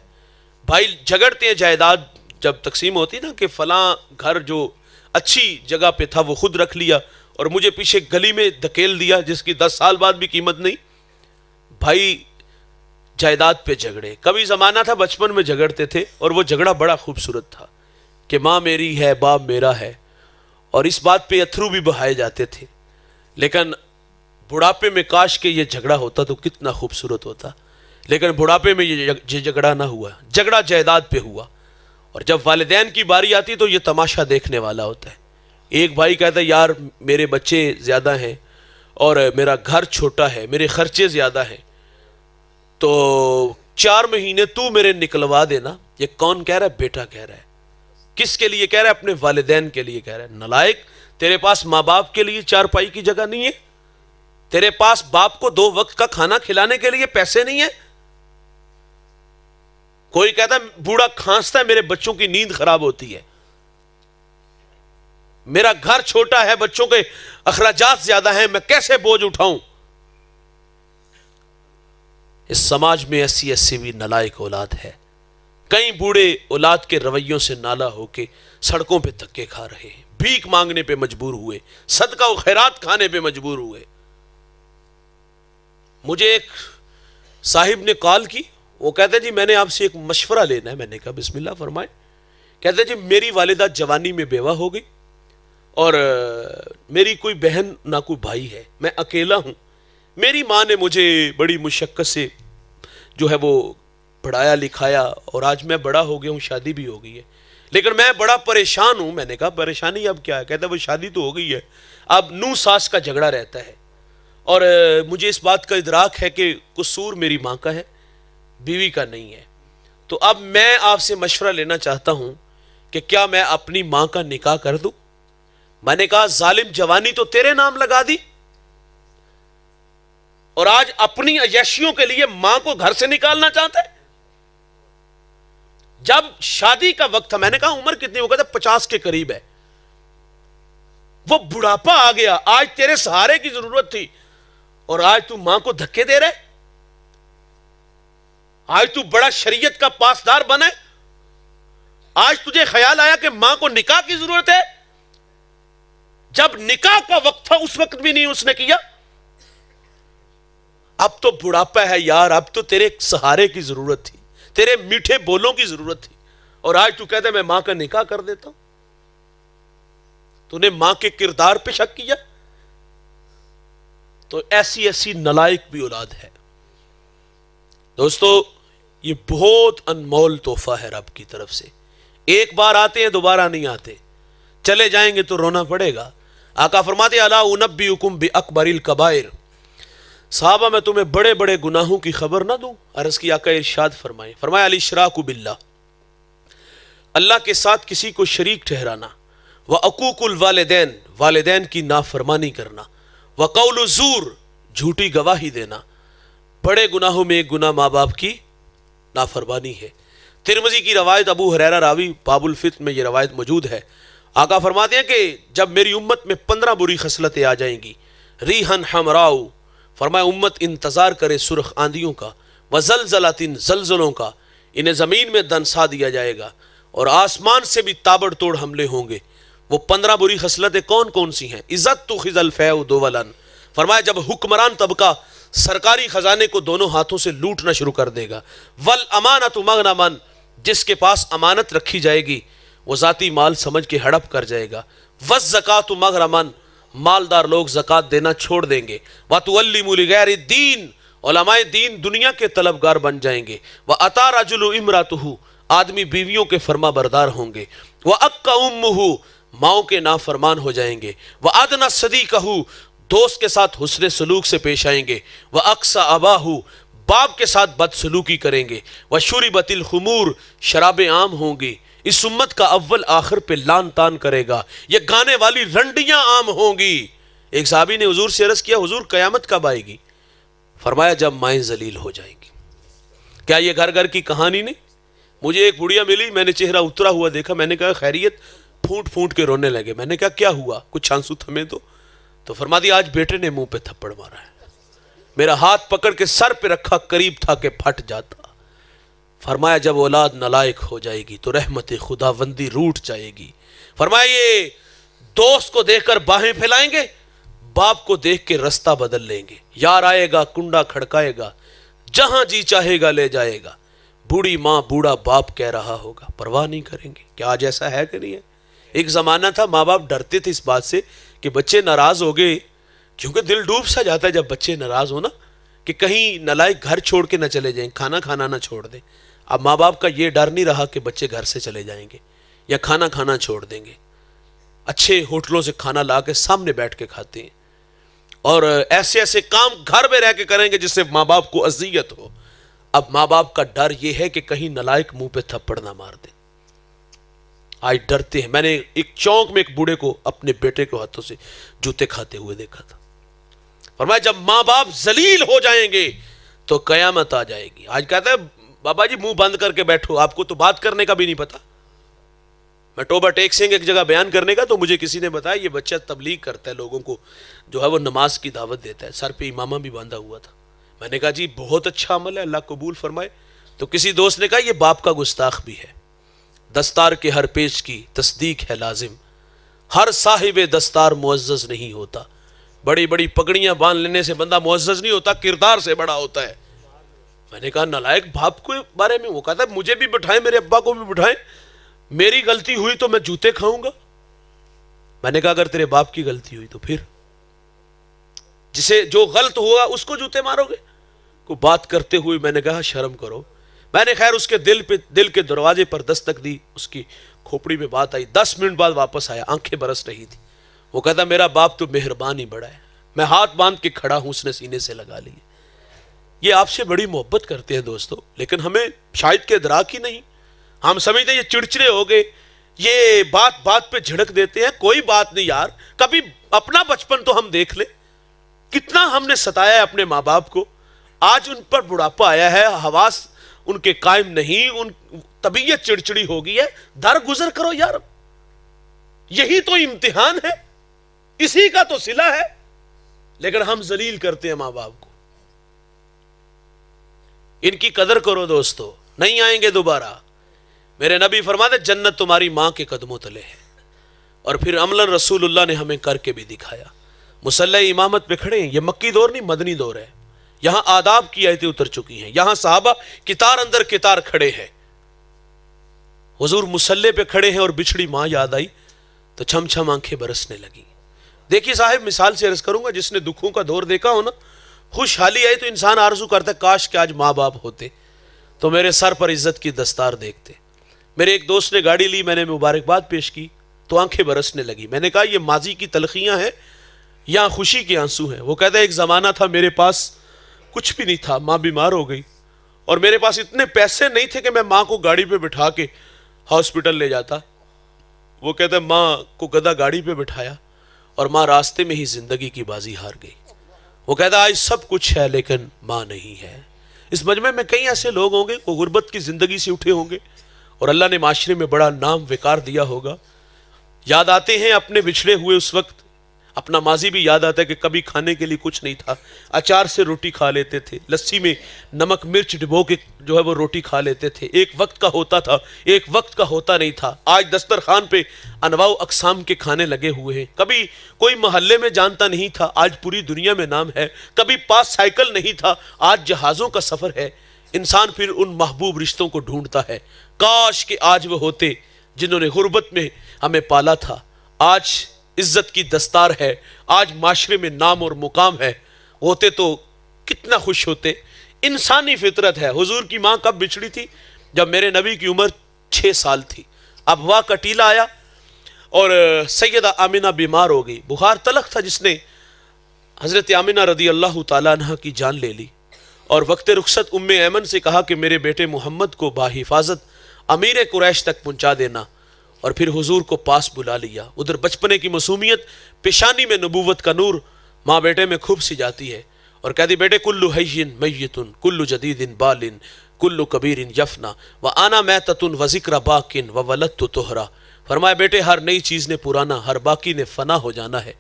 بھائی جھگڑتے ہیں جائیداد جب تقسیم ہوتی ہے نا, کہ فلاں گھر جو اچھی جگہ پہ تھا وہ خود رکھ لیا اور مجھے پیچھے گلی میں دھکیل دیا جس کی 10 سال بعد بھی قیمت نہیں. بھائی جائیداد پہ جھگڑے. کبھی زمانہ تھا بچپن میں جھگڑتے تھے, اور وہ جھگڑا بڑا خوبصورت تھا کہ ماں میری ہے, باپ میرا ہے, اور اس بات پہ اتھرو بھی بہائے جاتے تھے. لیکن بڑھاپے میں کاش کہ یہ جھگڑا ہوتا تو کتنا خوبصورت ہوتا. لیکن بڑھاپے میں یہ جھگڑا نہ ہوا, جھگڑا جائیداد پہ ہوا. اور جب والدین کی باری آتی تو یہ تماشا دیکھنے والا ہوتا ہے. ایک بھائی کہتا ہے یار میرے بچے زیادہ ہیں اور میرا گھر چھوٹا ہے, میرے خرچے زیادہ ہیں, تو 4 مہینے تو میرے نکلوا دینا. یہ کون کہہ رہا ہے؟ بیٹا کہہ رہا ہے. کس کے لیے کہہ رہا ہے؟ اپنے والدین کے لیے کہہ رہا ہے. نالائق, تیرے پاس ماں باپ کے لیے 4 پائی کی جگہ نہیں ہے؟ تیرے پاس باپ کو 2 وقت کا کھانا کھلانے کے لیے پیسے نہیں ہیں؟ کوئی کہتا ہے بوڑھا کھانستا ہے, میرے بچوں کی نیند خراب ہوتی ہے, میرا گھر چھوٹا ہے, بچوں کے اخراجات زیادہ ہیں, میں کیسے بوجھ اٹھاؤں؟ اس سماج میں ایسی بھی نالائق اولاد ہے. کئی بوڑھے اولاد کے رویوں سے نالا ہو کے سڑکوں پہ دھکے کھا رہے ہیں, بھیک مانگنے پہ مجبور ہوئے, صدقہ و خیرات کھانے پہ مجبور ہوئے. مجھے ایک صاحب نے کال کی, وہ کہتے جی میں نے آپ سے ایک مشورہ لینا ہے. میں نے کہا بسم اللہ فرمائیں. کہتے جی میری والدہ جوانی میں بیوہ ہو گئی, اور میری کوئی بہن نہ کوئی بھائی ہے, میں اکیلا ہوں. میری ماں نے مجھے بڑی مشقت سے جو ہے وہ پڑھایا لکھایا, اور آج میں بڑا ہو گیا ہوں, شادی بھی ہو گئی ہے, لیکن میں بڑا پریشان ہوں. میں نے کہا پریشانی اب کیا ہے؟ کہتا ہے وہ شادی تو ہو گئی ہے, اب نو ساس کا جھگڑا رہتا ہے, اور مجھے اس بات کا ادراک ہے کہ قصور میری ماں کا ہے, بیوی کا نہیں ہے. تو اب میں آپ سے مشورہ لینا چاہتا ہوں کہ کیا میں اپنی ماں کا نکاح کر دوں؟ میں نے کہا ظالم, جوانی تو تیرے نام لگا دی, اور آج اپنی عیاشیوں کے لیے ماں کو گھر سے نکالنا چاہتا ہے. جب شادی کا وقت تھا, میں نے کہا عمر کتنی ہو گئی؟ 50 کے قریب ہے. وہ بڑھاپا آ گیا, آج تیرے سہارے کی ضرورت تھی, اور آج تو ماں کو دھکے دے رہے. آج تو بڑا شریعت کا پاسدار بنا, آج تجھے خیال آیا کہ ماں کو نکاح کی ضرورت ہے. جب نکاح کا وقت تھا اس وقت بھی نہیں اس نے کیا. اب تو بڑھاپا ہے یار, اب تو تیرے سہارے کی ضرورت تھی, تیرے میٹھے بولوں کی ضرورت تھی, اور آج تو کہتا ہے میں ماں کا نکاح کر دیتا ہوں. تو نے ماں کے کردار پہ شک کیا, تو ایسی ایسی نلائق بھی اولاد ہے۔ دوستو یہ بہت انمول تحفہ ہے رب کی طرف سے، ایک بار آتے ہیں دوبارہ نہیں آتے، چلے جائیں گے تو رونا پڑے گا۔ آقا فرماتے الا انبئکم باکبر الکبائر، صحابہ میں تمہیں بڑے بڑے گناہوں کی خبر نہ دوں؟ عرض کی آقا ارشاد فرمائیں، فرمایا الاشراک باللہ، اللہ کے ساتھ کسی کو شریک ٹھہرانا، وعقوق الوالدین، والدین کی نافرمانی کرنا، وقول الزور، جھوٹی گواہی دینا۔ بڑے گناہوں میں ایک گناہ ماں باپ کی نافرمانی ہے۔ ترمذی کی روایت، ابو ہریرہ راوی، باب الفتن میں یہ روایت موجود ہے۔ آقا فرماتے ہیں کہ جب میری امت میں 15 بری خصلتیں آ جائیں گی، ریحن حمراؤ، فرمایا امت انتظار کرے سرخ آندھیوں کا، وزلزلاتن، زلزلوں کا، انہیں زمین میں دنسا دیا جائے گا اور آسمان سے بھی تابڑ توڑ حملے ہوں گے۔ وہ 15 بری خصلتیں کون کون سی ہیں؟ عزت تؤخذ الفیء دولاً، فرمایا جب حکمران طبقہ سرکاری خزانے کو دونوں ہاتھوں سے لوٹنا شروع کر دے گا، والامانۃ مغنما، جس کے پاس امانت رکھی جائے گی وہ ذاتی مال سمجھ کے ہڑپ کر جائے گا، والزکاۃ مغرما، مالدار لوگ زکوٰۃ دینا چھوڑ دیں گے، وتعلم لغیر الدین، علماء دین دنیا کے طلبگار بن جائیں گے، واتى رجل امرأته، آدمی بیویوں کے فرما بردار ہوں گے، وأق امہ، ماؤں کے نافرمان ہو جائیں گے، وأدنى صدیقہ، دوست کے ساتھ حسن سلوک سے پیش آئیں گے، وأقصى اباہ، باپ کے ساتھ بد سلوکی کریں گے، وشربت الخمور، شرابیں عام ہوں گی، اس امت کا اول آخر پہ لان تان کرے گا، یہ گانے والی رنڈیاں عام ہوں گی۔ ایک صحابی نے حضور سے عرض کیا حضور قیامت کب آئے گی؟ فرمایا جب مائیں ذلیل ہو جائیں گی۔ کیا یہ گھر گھر کی کہانی نہیں؟ مجھے ایک بڑھیا ملی، میں نے چہرہ اترا ہوا دیکھا، میں نے کہا خیریت؟ پھونٹ پھونٹ کے رونے لگے۔ میں نے کہا کیا ہوا؟ کچھ آنسو تھمے تو فرما دیا آج بیٹے نے منہ پہ تھپڑ مارا ہے، میرا ہاتھ پکڑ کے سر پہ رکھا، قریب تھا کہ پھٹ جاتا۔ فرمایا جب اولاد نالائق ہو جائے گی تو رحمت خداوندی روٹ جائے گی۔ فرمایا یہ دوست کو دیکھ کر باہیں پھیلائیں گے، باپ کو دیکھ کے رستہ بدل لیں گے، یار آئے گا کنڈا کھڑکائے گا، جہاں جی چاہے گا لے جائے گا، بوڑھی ماں بوڑھا باپ کہہ رہا ہوگا، پرواہ نہیں کریں گے۔ کیا آج ایسا ہے کہ نہیں ہے؟ ایک زمانہ تھا ماں باپ ڈرتے تھے اس بات سے کہ بچے ناراض ہو گئے، کیونکہ دل ڈوب سا جاتا ہے جب بچے ناراض ہو نا، کہ کہیں نالائق گھر چھوڑ کے نہ چلے جائیں، کھانا کھانا نہ چھوڑ دیں۔ اب ماں باپ کا یہ ڈر نہیں رہا کہ بچے گھر سے چلے جائیں گے یا کھانا کھانا چھوڑ دیں گے، اچھے ہوٹلوں سے کھانا لا کے سامنے بیٹھ کے کھاتے ہیں، اور ایسے ایسے کام گھر میں رہ کے کریں گے جس سے ماں باپ کو اذیت ہو۔ اب ماں باپ کا ڈر یہ ہے کہ کہیں نالائق منہ پہ تھپڑ نہ مار دے، آج ڈرتے ہیں۔ میں نے ایک چوک میں ایک بوڑھے کو اپنے بیٹے کے ہاتھوں سے جوتے کھاتے ہوئے دیکھا تھا۔ فرمایا جب ماں باپ ذلیل ہو جائیں گے تو قیامت آ جائے گی۔ آج کہتا ہے بابا جی منہ بند کر کے بیٹھو، آپ کو تو بات کرنے کا بھی نہیں پتا۔ میں ٹوبہ ٹیک سنگھ ایک جگہ بیان کرنے کا تو مجھے کسی نے بتایا یہ بچہ تبلیغ کرتا ہے، لوگوں کو جو ہے وہ نماز کی دعوت دیتا ہے، سر پہ امامہ بھی باندھا ہوا تھا۔ میں نے کہا جی بہت اچھا عمل ہے، اللہ قبول فرمائے۔ تو کسی دوست نے کہا یہ باپ کا گستاخ بھی ہے، دستار کے ہر پیش کی تصدیق ہے لازم، ہر صاحب دستار معزز نہیں ہوتا۔ بڑی بڑی پگڑیاں باندھ لینے سے بندہ معزز نہیں ہوتا، کردار سے بڑا ہوتا ہے۔ میں نے کہا نالائق باپ کے بارے میں؟ وہ کہتا ہے مجھے بھی بٹھائیں، میرے ابا کو بھی بٹھائیں، میری غلطی ہوئی تو میں جوتے کھاؤں گا۔ میں نے کہا اگر تیرے باپ کی غلطی ہوئی تو پھر جسے جو غلط ہوا اس کو جوتے مارو گے؟ کو بات کرتے ہوئے میں نے کہا شرم کرو۔ میں نے خیر اس کے دل کے دروازے پر دستک دی، اس کی کھوپڑی میں بات آئی، 10 منٹ بعد واپس آیا، آنکھیں برس رہی تھی۔ وہ کہتا میرا باپ تو مہربان ہی بڑا ہے، میں ہاتھ باندھ کے کھڑا ہوں، اس نے سینے سے لگا لی۔ یہ آپ سے بڑی محبت کرتے ہیں دوستو، لیکن ہمیں شاید کہ ادراک ہی نہیں۔ ہم سمجھتے ہیں یہ چڑچڑے ہو گئے، یہ بات بات پہ جھڑک دیتے ہیں، کوئی بات نہیں یار، کبھی اپنا بچپن تو ہم دیکھ لیں، کتنا ہم نے ستایا ہے اپنے ماں باپ کو۔ آج ان پر بڑھاپا آیا ہے، حواس ان کے قائم نہیں، ان طبیعت چڑچڑی ہو گئی ہے، درگزر کرو یار، یہی تو امتحان ہے، اسی کا تو صلہ ہے۔ لیکن ہم ذلیل کرتے ہیں ماں باپ کو۔ ان کی قدر کرو دوستو، نہیں آئیں گے دوبارہ۔ میرے نبی فرماتے جنت تمہاری ماں کے قدموں تلے ہے، اور پھر عملاً رسول اللہ نے ہمیں کر کے بھی دکھایا۔ مصلی امامت پہ کھڑے ہیں، یہ مکی دور نہیں مدنی دور ہے، یہاں آداب کی آیتیں اتر چکی ہیں، یہاں صحابہ کتار اندر کتار کھڑے ہیں۔ حضور مصلی پہ کھڑے ہیں اور بچھڑی ماں یاد آئی تو چھم چھم آنکھیں برسنے لگی۔ دیکھیے صاحب، مثال سے عرض کروں گا، جس نے دکھوں کا دور دیکھا ہو نا، خوشحالی آئی تو انسان آرزو کرتا ہے کاش کہ آج ماں باپ ہوتے تو میرے سر پر عزت کی دستار دیکھتے۔ میرے ایک دوست نے گاڑی لی، میں نے مبارکباد پیش کی تو آنکھیں برسنے لگی۔ میں نے کہا یہ ماضی کی تلخیاں ہیں یا خوشی کے آنسو ہیں؟ وہ کہتا ہے ایک زمانہ تھا میرے پاس کچھ بھی نہیں تھا، ماں بیمار ہو گئی اور میرے پاس اتنے پیسے نہیں تھے کہ میں ماں کو گاڑی پہ بٹھا کے ہاسپٹل لے جاتا۔ وہ کہتا ہے ماں کو گدھا گاڑی پہ بٹھایا اور ماں راستے میں ہی زندگی کی بازی ہار گئی۔ وہ کہتا ہے آج سب کچھ ہے لیکن ماں نہیں ہے۔ اس مجمع میں کئی ایسے لوگ ہوں گے وہ غربت کی زندگی سے اٹھے ہوں گے اور اللہ نے معاشرے میں بڑا نام وقار دیا ہوگا۔ یاد آتے ہیں اپنے بچھڑے ہوئے اس وقت، اپنا ماضی بھی یاد آتا ہے کہ کبھی کھانے کے لیے کچھ نہیں تھا، اچار سے روٹی کھا لیتے تھے، لسی میں نمک مرچ ڈبو کے جو ہے وہ روٹی کھا لیتے تھے۔ ایک وقت کا ہوتا تھا، ایک وقت کا ہوتا نہیں تھا۔ آج دسترخوان پہ انواع و اقسام کے کھانے لگے ہوئے ہیں۔ کبھی کوئی محلے میں جانتا نہیں تھا، آج پوری دنیا میں نام ہے۔ کبھی پاس سائیکل نہیں تھا، آج جہازوں کا سفر ہے۔ انسان پھر ان محبوب رشتوں کو ڈھونڈتا ہے، کاش کہ آج وہ ہوتے جنہوں نے غربت میں ہمیں پالا تھا۔ آج عزت کی دستار ہے، آج معاشرے میں نام اور مقام ہے، ہوتے تو کتنا خوش ہوتے۔ انسانی فطرت ہے۔ حضور کی ماں کب بچھڑی تھی؟ جب میرے نبی کی عمر 6 سال تھی۔ اب وا کا ٹیلا آیا اور سیدہ آمنہ بیمار ہو گئی۔ بخار تلخ تھا جس نے حضرت آمنہ رضی اللہ تعالیٰ عنہ کی جان لے لی، اور وقت رخصت ام ایمن سے کہا کہ میرے بیٹے محمد کو باحفاظت امیر قریش تک پہنچا دینا، اور پھر حضور کو پاس بلا لیا۔ ادھر بچپنے کی معصومیت، پیشانی میں نبوت کا نور ماں بیٹے میں خوب سی جاتی ہے اور کہتی بیٹے کلو حیٍ میت کلو جدید بال کلو کبیر یفنا وانا میتۃ وذکر باق وولدت طہرا۔ فرمایا بیٹے ہر نئی چیز نے پرانا، ہر باقی نے فنا ہو جانا ہے۔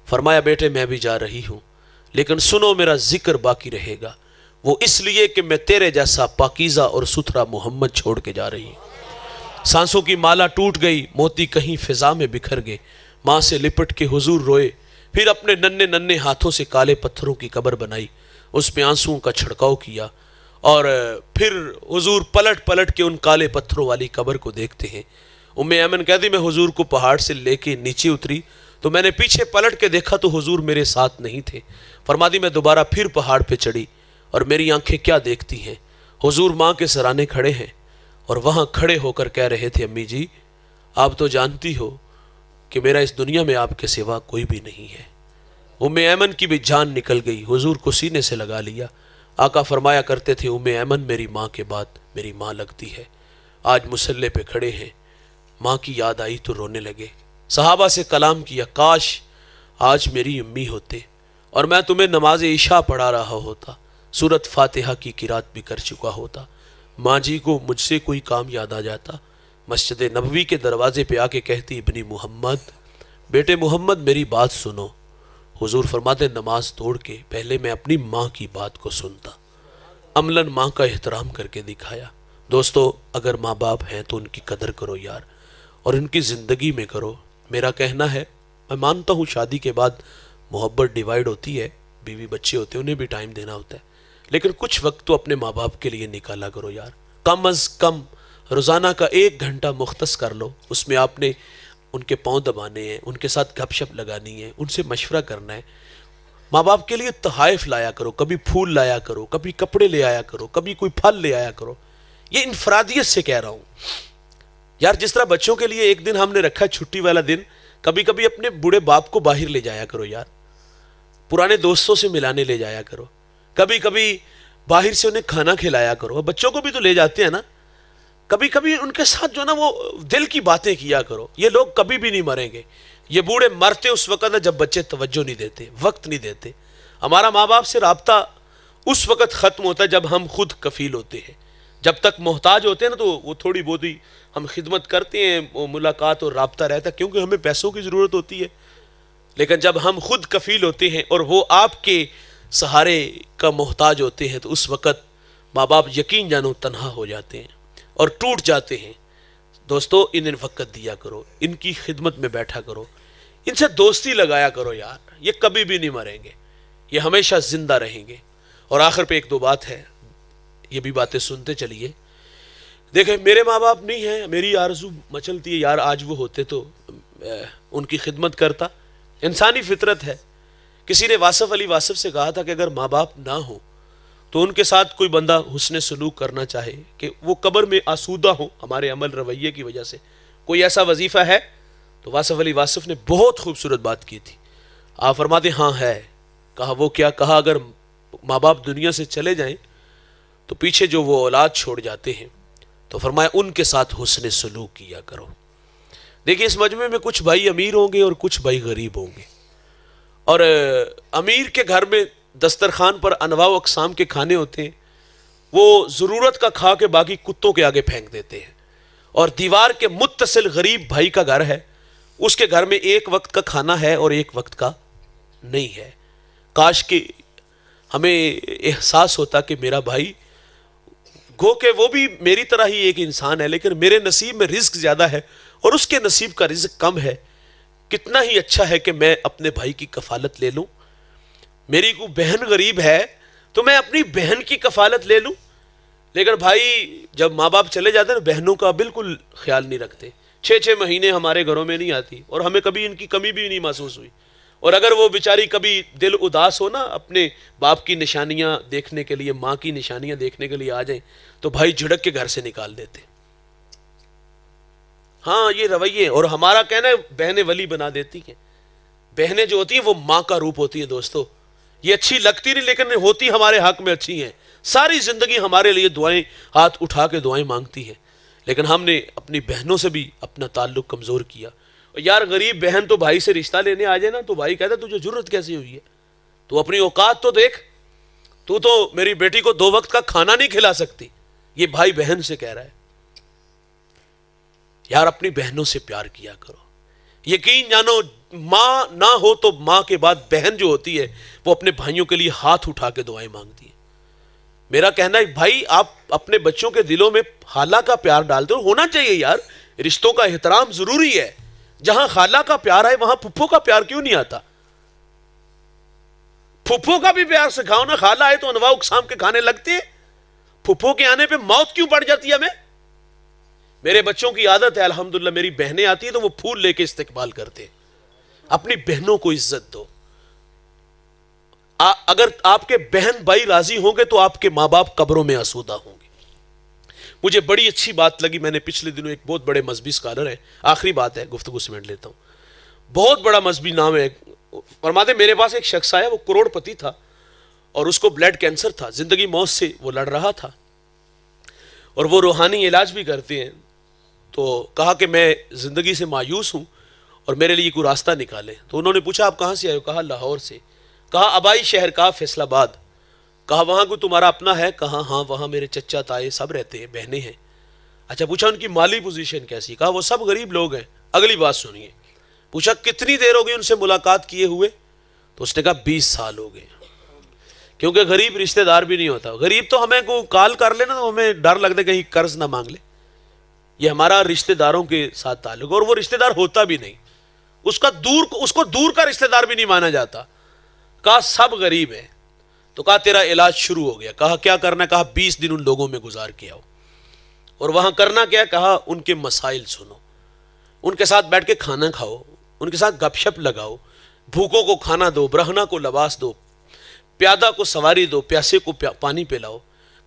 فرمایا بیٹے میں بھی جا رہی ہوں لیکن سنو میرا ذکر باقی رہے گا، وہ اس لیے کہ میں تیرے جیسا پاکیزہ اور ستھرا محمد چھوڑ کے جا رہی ہوں۔ سانسوں کی مالا ٹوٹ گئی، موتی کہیں فضا میں بکھر گئے۔ ماں سے لپٹ کے حضور روئے، پھر اپنے ننھے ننھے ہاتھوں سے کالے پتھروں کی قبر بنائی، اس پہ آنسوؤں کا چھڑکاؤ کیا، اور پھر حضور پلٹ پلٹ کے ان کالے پتھروں والی قبر کو دیکھتے ہیں۔ ام ایمن کہتی میں حضور کو پہاڑ سے لے کے نیچے اتری تو میں نے پیچھے پلٹ کے دیکھا تو حضور میرے ساتھ نہیں تھے۔ فرماتی میں دوبارہ پھر پہاڑ پہ چڑھی اور میری آنکھیں کیا دیکھتی ہیں، حضور ماں کے سرانے کھڑے ہیں اور وہاں کھڑے ہو کر کہہ رہے تھے امی جی آپ تو جانتی ہو کہ میرا اس دنیا میں آپ کے سوا کوئی بھی نہیں ہے۔ ام ایمن کی بھی جان نکل گئی، حضور کو سینے سے لگا لیا۔ آقا فرمایا کرتے تھے ام ایمن میری ماں کے بعد میری ماں لگتی ہے۔ آج مصلے پہ کھڑے ہیں، ماں کی یاد آئی تو رونے لگے۔ صحابہ سے کلام کیا کاش آج میری امی ہوتے اور میں تمہیں نماز عشاء پڑھا رہا ہوتا، سورت فاتحہ کی قرات بھی کر چکا ہوتا، ماں جی کو مجھ سے کوئی کام یاد آ جاتا، مسجد نبوی کے دروازے پہ آ کے کہتی ابنی محمد، بیٹے محمد میری بات سنو۔ حضور فرماتے نماز توڑ کے پہلے میں اپنی ماں کی بات کو سنتا، عملاً ماں کا احترام کر کے دکھایا۔ دوستو اگر ماں باپ ہیں تو ان کی قدر کرو یار، اور ان کی زندگی میں کرو۔ میرا کہنا ہے، میں مانتا ہوں شادی کے بعد محبت ڈیوائیڈ ہوتی ہے، بیوی بچے ہوتے ہیں انہیں بھی ٹائم دینا ہوتا ہے، لیکن کچھ وقت تو اپنے ماں باپ کے لیے نکالا کرو یار۔ کم از کم روزانہ کا 1 گھنٹہ مختص کر لو، اس میں آپ نے ان کے پاؤں دبانے ہیں، ان کے ساتھ گپ شپ لگانی ہے، ان سے مشورہ کرنا ہے۔ ماں باپ کے لیے تحائف لایا کرو، کبھی پھول لایا کرو، کبھی کپڑے لے آیا کرو، کبھی کوئی پھل لے آیا کرو۔ یہ انفرادیت سے کہہ رہا ہوں یار، جس طرح بچوں کے لیے ایک دن ہم نے رکھا چھٹی والا دن، کبھی کبھی اپنے بوڑھے باپ کو باہر لے جایا کرو یار، پرانے دوستوں سے ملانے لے جایا کرو، کبھی کبھی باہر سے انہیں کھانا کھلایا کرو۔ بچوں کو بھی تو لے جاتے ہیں نا، کبھی کبھی ان کے ساتھ جو نا وہ دل کی باتیں کیا کرو۔ یہ لوگ کبھی بھی نہیں مریں گے، یہ بوڑھے مرتے اس وقت ہے جب بچے توجہ نہیں دیتے، وقت نہیں دیتے۔ ہمارا ماں باپ سے رابطہ اس وقت ختم ہوتا ہے جب ہم خود کفیل ہوتے ہیں۔ جب تک محتاج ہوتے ہیں نا تو وہ تھوڑی بہت ہی ہم خدمت کرتے ہیں، ملاقات اور رابطہ رہتا ہے کیونکہ ہمیں پیسوں کی ضرورت ہوتی ہے، لیکن جب ہم خود کفیل ہوتے ہیں اور وہ آپ کے سہارے کا محتاج ہوتے ہیں تو اس وقت ماں باپ یقین جانو تنہا ہو جاتے ہیں اور ٹوٹ جاتے ہیں۔ دوستو انہیں وقت دیا کرو، ان کی خدمت میں بیٹھا کرو، ان سے دوستی لگایا کرو یار، یہ کبھی بھی نہیں مریں گے، یہ ہمیشہ زندہ رہیں گے۔ اور آخر پہ 1-2 بات ہے، یہ بھی باتیں سنتے چلیے۔ دیکھیں میرے ماں باپ نہیں ہیں، میری آرزو مچلتی ہے یار آج وہ ہوتے تو ان کی خدمت کرتا، انسانی فطرت ہے. کسی نے واصف علی واصف سے کہا تھا کہ اگر ماں باپ نہ ہو تو ان کے ساتھ کوئی بندہ حسن سلوک کرنا چاہے کہ وہ قبر میں آسودہ ہو ہمارے عمل رویے کی وجہ سے, کوئی ایسا وظیفہ ہے؟ تو واصف علی واصف نے بہت خوبصورت بات کی تھی. آپ فرماتے ہاں ہے. کہا وہ کیا؟ کہا اگر ماں باپ دنیا سے چلے جائیں تو پیچھے جو وہ اولاد چھوڑ جاتے ہیں تو فرمایا ان کے ساتھ حسن سلوک کیا کرو. دیکھیں اس مجمع میں کچھ بھائی امیر ہوں گے اور کچھ بھائی غریب ہوں گے, اور امیر کے گھر میں دسترخوان پر انواع و اقسام کے کھانے ہوتے ہیں, وہ ضرورت کا کھا کے باقی کتوں کے آگے پھینک دیتے ہیں. اور دیوار کے متصل غریب بھائی کا گھر ہے, اس کے گھر میں ایک وقت کا کھانا ہے اور ایک وقت کا نہیں ہے. کاش کہ ہمیں احساس ہوتا کہ میرا بھائی گو کہ وہ بھی میری طرح ہی ایک انسان ہے, لیکن میرے نصیب میں رزق زیادہ ہے اور اس کے نصیب کا رزق کم ہے. کتنا ہی اچھا ہے کہ میں اپنے بھائی کی کفالت لے لوں. میری کوئی بہن غریب ہے تو میں اپنی بہن کی کفالت لے لوں. لیکن بھائی جب ماں باپ چلے جاتے ہیں بہنوں کا بالکل خیال نہیں رکھتے. 6 مہینے ہمارے گھروں میں نہیں آتی اور ہمیں کبھی ان کی کمی بھی نہیں محسوس ہوئی. اور اگر وہ بیچاری کبھی دل اداس ہو نا اپنے باپ کی نشانیاں دیکھنے کے لیے, ماں کی نشانیاں دیکھنے کے لیے آ جائیں تو بھائی جھڑک کے گھر سے نکال دیتے. ہاں یہ رویے, اور ہمارا کہنا ہے بہنیں ولی بنا دیتی ہیں. بہنیں جو ہوتی ہیں وہ ماں کا روپ ہوتی ہیں. دوستو یہ اچھی لگتی نہیں لیکن ہوتی ہمارے حق میں اچھی ہیں. ساری زندگی ہمارے لیے دعائیں ہاتھ اٹھا کے دعائیں مانگتی ہیں, لیکن ہم نے اپنی بہنوں سے بھی اپنا تعلق کمزور کیا. یار غریب بہن تو بھائی سے رشتہ لینے آ جائے نا تو بھائی کہتا تجھے ضرورت کیسی ہوئی ہے, تو اپنی اوقات تو دیکھ, تو میری بیٹی کو 2 وقت کا کھانا نہیں کھلا سکتی. یہ بھائی بہن سے کہہ رہا ہے. یار اپنی بہنوں سے پیار کیا کرو. یقین جانو ماں نہ ہو تو ماں کے بعد بہن جو ہوتی ہے وہ اپنے بھائیوں کے لیے ہاتھ اٹھا کے دعائیں مانگتی ہے. میرا کہنا ہے بھائی آپ اپنے بچوں کے دلوں میں خالہ کا پیار ڈالتے ہو, ہونا چاہیے یار. رشتوں کا احترام ضروری ہے. جہاں خالہ کا پیار ہے وہاں پھپھو کا پیار کیوں نہیں آتا؟ پھپھو کا بھی پیار سکھاؤ نا. خالہ آئے تو انواع اقسام کے کھانے لگتے ہیں, پھپھو کے آنے پہ موت کیوں پڑ جاتی ہے ہمیں؟ میرے بچوں کی عادت ہے الحمدللہ, میری بہنیں آتی ہیں تو وہ پھول لے کے استقبال کرتے ہیں. اپنی بہنوں کو عزت دو. اگر آپ کے بہن بھائی راضی ہوں گے تو آپ کے ماں باپ قبروں میں آسودہ ہوں گے. مجھے بڑی اچھی بات لگی, میں نے پچھلے دنوں ایک بہت بڑے مذہبی اسکالر ہے, آخری بات ہے گفتگو سمیٹ لیتا ہوں, بہت بڑا مذہبی نام ہے, فرماتے میرے پاس ایک شخص آیا, وہ کروڑ پتی تھا اور اس کو بلڈ کینسر تھا, زندگی موت سے وہ لڑ رہا تھا اور وہ روحانی علاج بھی کرتے ہیں. تو کہا کہ میں زندگی سے مایوس ہوں اور میرے لیے کوئی راستہ نکالے. تو انہوں نے پوچھا آپ کہاں سے آئے ہو؟ کہا لاہور سے. کہا آبائی شہر کا فیصل آباد. کہا وہاں کوئی تمہارا اپنا ہے؟ کہا ہاں وہاں میرے چچا تائے سب رہتے ہیں, بہنیں ہیں. اچھا پوچھا ان کی مالی پوزیشن کیسی؟ کہا وہ سب غریب لوگ ہیں. اگلی بات سنیے. پوچھا کتنی دیر ہو گئی ان سے ملاقات کیے ہوئے؟ تو اس نے کہا 20 سال ہو گئے. کیونکہ غریب رشتہ دار بھی نہیں ہوتا. غریب تو ہمیں کو کال کر لینا تو ہمیں ڈر لگتا ہے کہیں قرض نہ مانگ لے. یہ ہمارا رشتہ داروں کے ساتھ تعلق, اور وہ رشتہ دار ہوتا بھی نہیں, اس کو دور کا رشتہ دار بھی نہیں مانا جاتا. کہا سب غریب ہیں. تو کہا تیرا علاج شروع ہو گیا. کہا کیا کرنا؟ کہا 20 دن ان لوگوں میں گزار کے آؤ. اور وہاں کرنا کیا؟ کہا ان کے مسائل سنو, ان کے ساتھ بیٹھ کے کھانا کھاؤ, ان کے ساتھ گپ شپ لگاؤ, بھوکوں کو کھانا دو, برہنہ کو لباس دو, پیادہ کو سواری دو, پیاسے کو پانی پلاؤ.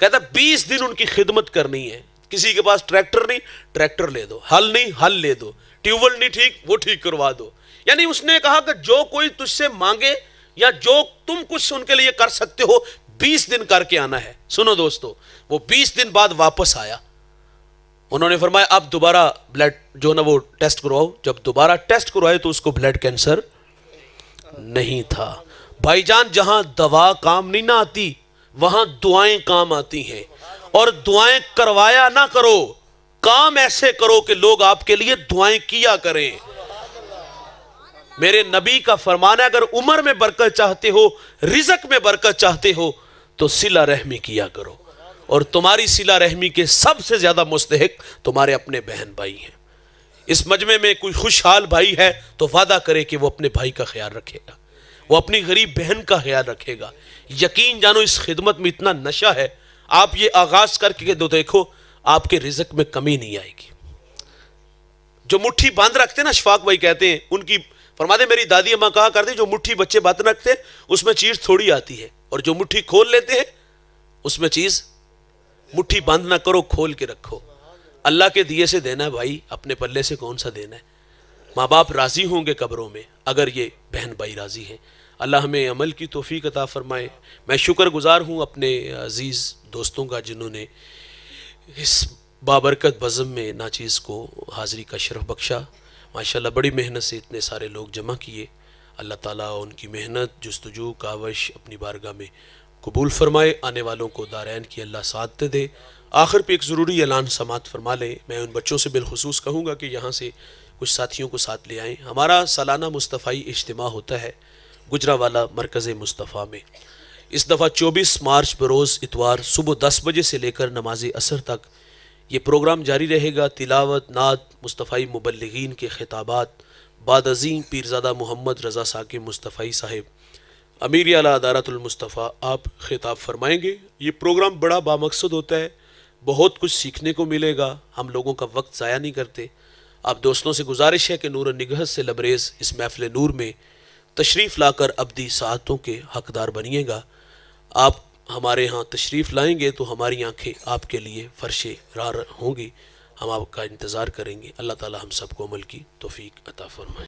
کہتا 20 دن ان کی خدمت کرنی ہے. کسی کے پاس ٹریکٹر نہیں, ٹریکٹر لے دو, ہل نہیں, ہل لے دو, ٹیوب ویل نہیں ٹھیک, وہ ٹھیک کروا دو. یعنی اس نے کہا کہ جو کوئی تجھ سے مانگے یا جو تم کچھ ان کے لیے کر سکتے ہو 20 دن کر کے آنا ہے. سنو دوستو, وہ 20 دن بعد واپس آیا. انہوں نے فرمایا اب دوبارہ بلڈ جو نا وہ ٹیسٹ کرواؤ. جب دوبارہ ٹیسٹ کروائے تو اس کو بلڈ کینسر نہیں تھا. بھائی جان جہاں دوا کام نہیں نہ آتی وہاں دعائیں کام آتی ہیں. اور دعائیں کروایا نہ کرو, کام ایسے کرو کہ لوگ آپ کے لیے دعائیں کیا کریں. میرے نبی کا فرمان ہے اگر عمر میں برکت چاہتے ہو, رزق میں برکت چاہتے ہو تو صلہ رحمی کیا کرو. اور تمہاری صلہ رحمی کے سب سے زیادہ مستحق تمہارے اپنے بہن بھائی ہیں. اس مجمع میں کوئی خوشحال بھائی ہے تو وعدہ کرے کہ وہ اپنے بھائی کا خیال رکھے گا, وہ اپنی غریب بہن کا خیال رکھے گا. یقین جانو اس خدمت میں اتنا نشہ ہے, آپ یہ آغاز کر کے دیکھو آپ کے رزق میں کمی نہیں آئے گی. جو مٹھی باندھ رکھتے ہیں نا, اشفاق بھائی کہتے ہیں ان کی فرماتے میری دادی اماں کہا کرتے جو مٹھی بچے بات رکھتے اس میں چیز تھوڑی آتی ہے، اور جو مٹھی کھول لیتے ہیں اس میں چیز، مٹھی بند نہ کرو، کھول کے رکھو۔ اللہ کے دیے سے دینا ہے بھائی، اپنے پلے سے کون سا دینا ہے؟ ماں باپ راضی ہوں گے قبروں میں اگر یہ بہن بھائی راضی ہیں۔ اللہ ہمیں عمل کی توفیق عطا فرمائے۔ میں شکر گزار ہوں اپنے عزیز دوستوں کا جنہوں نے اس بابرکت بزم میں ناچیز کو حاضری کا شرف بخشا۔ ماشاءاللہ بڑی محنت سے اتنے سارے لوگ جمع کیے۔ اللہ تعالیٰ ان کی محنت، جستجو، کاوش اپنی بارگاہ میں قبول فرمائے۔ آنے والوں کو دارین کی اللہ سعادت دے۔ آخر پہ ایک ضروری اعلان سماعت فرما لیں۔ میں ان بچوں سے بالخصوص کہوں گا کہ یہاں سے کچھ ساتھیوں کو ساتھ لے آئیں۔ ہمارا سالانہ مصطفی اجتماع ہوتا ہے گجرانوالہ مرکز مصطفیٰ میں۔ اس دفعہ 24 مارچ بروز اتوار صبح 10 بجے سے لے کر نماز عصر تک یہ پروگرام جاری رہے گا۔ تلاوت، نعت، مصطفی مبلغین کے خطابات، بعد ازیں پیرزادہ محمد رضا ثاقب مصطفی صاحب امیر اعلیٰ ادارت المصطفیٰ آپ خطاب فرمائیں گے۔ یہ پروگرام بڑا بامقصد ہوتا ہے، بہت کچھ سیکھنے کو ملے گا، ہم لوگوں کا وقت ضائع نہیں کرتے۔ آپ دوستوں سے گزارش ہے کہ نور و نگہت سے لبریز اس محفل نور میں تشریف لا کر ابدی سعادتوں کے حقدار بنیے گا۔ آپ ہمارے ہاں تشریف لائیں گے تو ہماری آنکھیں آپ کے لیے فرش راہ ہوں گی، ہم آپ کا انتظار کریں گے۔ اللہ تعالی ہم سب کو عمل کی توفیق عطا فرمائے۔